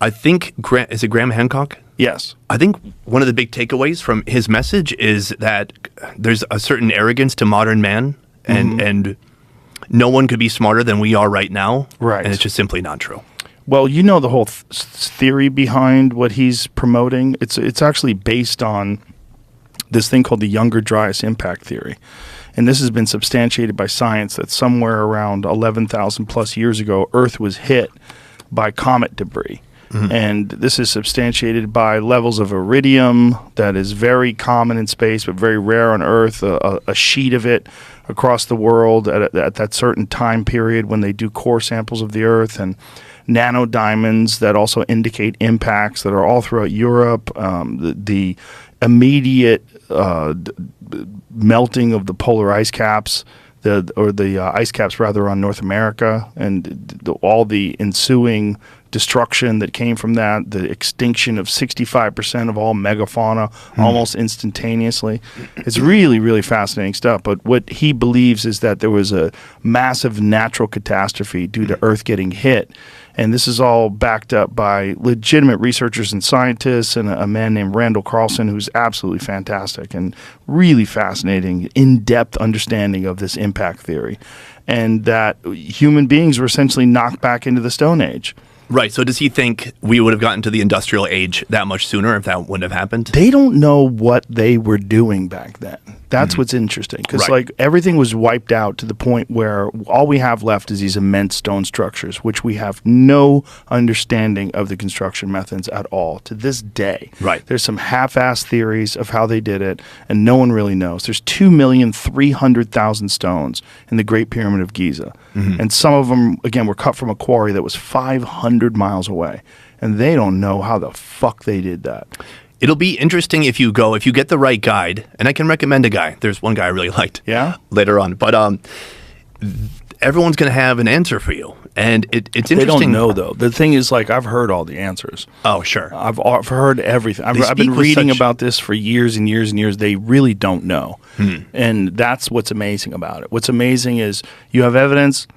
I think, is it Graham Hancock? Yes. I think one of the big takeaways from his message is that there's a certain arrogance to modern man, and no one could be smarter than we are right now. Right. And it's just simply not true. Well, you know the whole theory behind what he's promoting. It's actually based on this thing called the Younger Dryas impact theory. And this has been substantiated by science that somewhere around 11,000 plus years ago, Earth was hit by comet debris. And this is substantiated by levels of iridium that is very common in space but very rare on Earth, a sheet of it across the world at that certain time period when they do core samples of the Earth, and nanodiamonds that also indicate impacts that are all throughout Europe, the immediate melting of the polar ice caps, the ice caps rather on North America, and all the ensuing destruction that came from that, the extinction of 65% of all megafauna almost instantaneously. It's really, really fascinating stuff. But what he believes is that there was a massive natural catastrophe due to Earth getting hit. And this is all backed up by legitimate researchers and scientists and a man named Randall Carlson, who's absolutely fantastic and really fascinating, in-depth understanding of this impact theory. And that human beings were essentially knocked back into the Stone Age. Right. So does he think we would have gotten to the industrial age that much sooner if that wouldn't have happened? They don't know what they were doing back then. That's what's interesting, because like everything was wiped out to the point where all we have left is these immense stone structures, which we have no understanding of the construction methods at all to this day. Right. There's some half-assed theories of how they did it, and no one really knows. There's 2,300,000 stones in the Great Pyramid of Giza, and some of them, again, were cut from a quarry that was 500 miles away, and they don't know how the fuck they did that. It'll be interesting if you get the right guide, and I can recommend a guy. There's one guy I really liked. Yeah? Later on. But everyone's going to have an answer for you. And it's interesting. They don't know, though. The thing is, like, I've heard all the answers. Oh, sure. I've heard everything. I've been reading about this for years and years and years. They really don't know. And that's what's amazing about it. What's amazing is you have evidence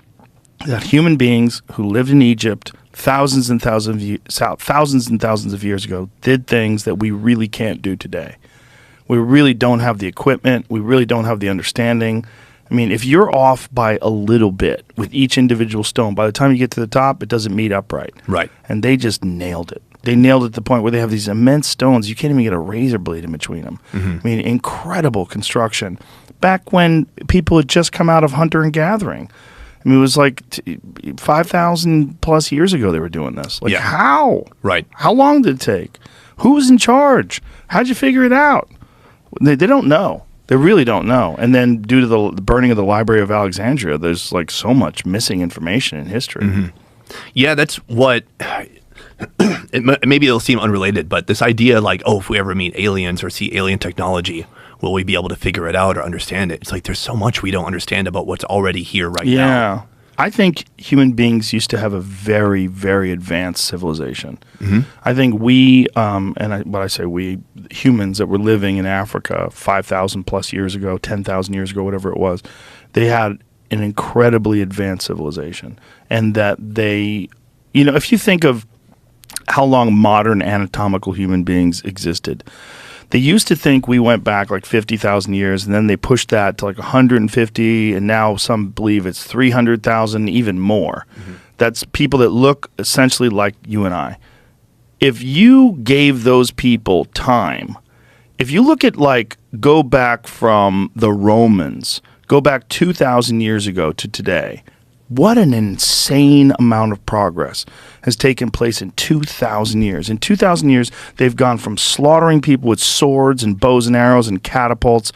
that human beings who lived in Egypt thousands and thousands of years ago did things that we really can't do today. We really don't have the equipment. We really don't have the understanding. I mean, if you're off by a little bit with each individual stone, by the time you get to the top, it doesn't meet upright. Right. And they just nailed it. They nailed it to the point where they have these immense stones. You can't even get a razor blade in between them. I mean, incredible construction. Back when people had just come out of hunter and gathering. I mean, it was like 5,000 plus years ago they were doing this. Like, how? Right. How long did it take? Who was in charge? How'd you figure it out? They don't know. They really don't know. And then due to the burning of the Library of Alexandria, there's like so much missing information in history. Yeah, that's what... maybe it'll seem unrelated, but this idea like, oh, if we ever meet aliens or see alien technology, will we be able to figure it out or understand it? It's like there's so much we don't understand about what's already here right now. Yeah. I think human beings used to have a very, very advanced civilization. I think we, when I say we, humans that were living in Africa 5,000 plus years ago, 10,000 years ago, whatever it was, they had an incredibly advanced civilization. And that they, you know, if you think of how long modern anatomical human beings existed, they used to think we went back like 50,000 years, and then they pushed that to like 150, and now some believe it's 300,000, even more. That's people that look essentially like you and I. If you gave those people time, if you look at like, go back from the Romans, go back 2,000 years ago to today, what an insane amount of progress has taken place in 2,000 years. In 2,000 years, they've gone from slaughtering people with swords and bows and arrows and catapults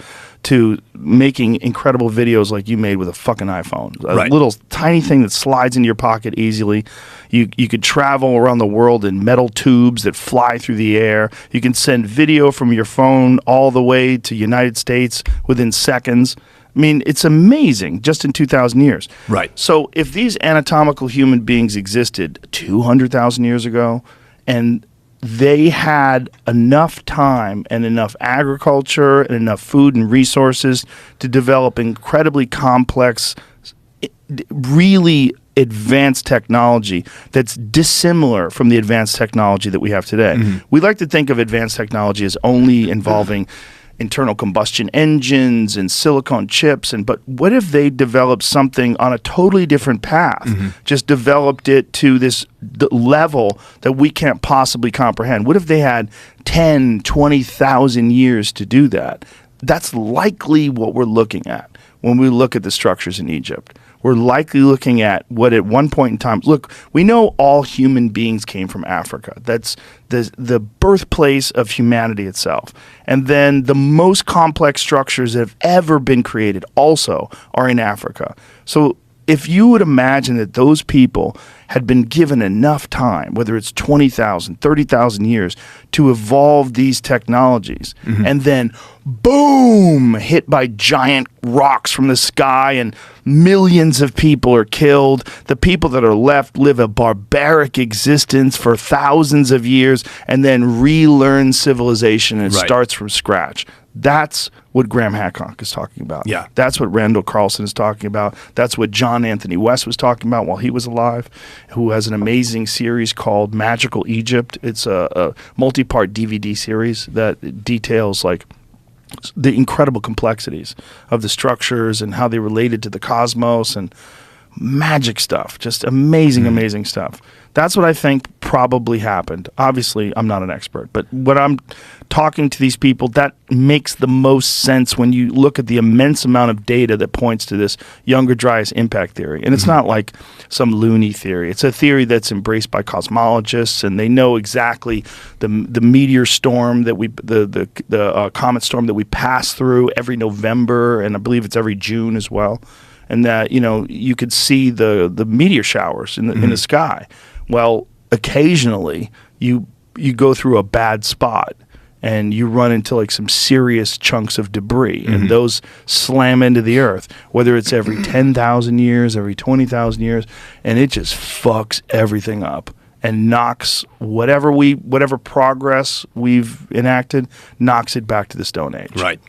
to making incredible videos like you made with a fucking iPhone. A little tiny thing that slides into your pocket easily. You could travel around the world in metal tubes that fly through the air. You can send video from your phone all the way to United States within seconds. I mean, it's amazing just in 2,000 years. Right. So if these anatomical human beings existed 200,000 years ago, and they had enough time and enough agriculture and enough food and resources to develop incredibly complex, really advanced technology that's dissimilar from the advanced technology that we have today. We like to think of advanced technology as only involving internal combustion engines and silicon chips, but what if they developed something on a totally different path, just developed it to this level that we can't possibly comprehend? What if they had 10, 20,000 years to do that? That's likely what we're looking at when we look at the structures in Egypt. We're likely looking at what at one point in time, look, we know all human beings came from Africa. That's the birthplace of humanity itself. And then the most complex structures that have ever been created also are in Africa. So if you would imagine that those people had been given enough time, whether it's 20,000, 30,000 years, to evolve these technologies, and then boom, hit by giant rocks from the sky and millions of people are killed. The people that are left live a barbaric existence for thousands of years and then relearn civilization and it starts from scratch. That's what Graham Hancock is talking about. Yeah. That's what Randall Carlson is talking about. That's what John Anthony West was talking about while he was alive, who has an amazing series called Magical Egypt. It's a multi-part DVD series that details like the incredible complexities of the structures and how they related to the cosmos and magic stuff. Just amazing, amazing stuff. That's what I think probably happened. Obviously, I'm not an expert, but when I'm talking to these people, that makes the most sense when you look at the immense amount of data that points to this Younger Dryas impact theory. And it's not like some loony theory. It's a theory that's embraced by cosmologists, and they know exactly the meteor storm that the comet storm that we pass through every November, and I believe it's every June as well. And that, you could see the meteor showers in the sky. Well, occasionally you go through a bad spot and you run into like some serious chunks of debris, and those slam into the earth, whether it's every 10,000 years, every 20,000 years, and it just fucks everything up and knocks whatever progress we've enacted, knocks it back to the Stone Age. Right.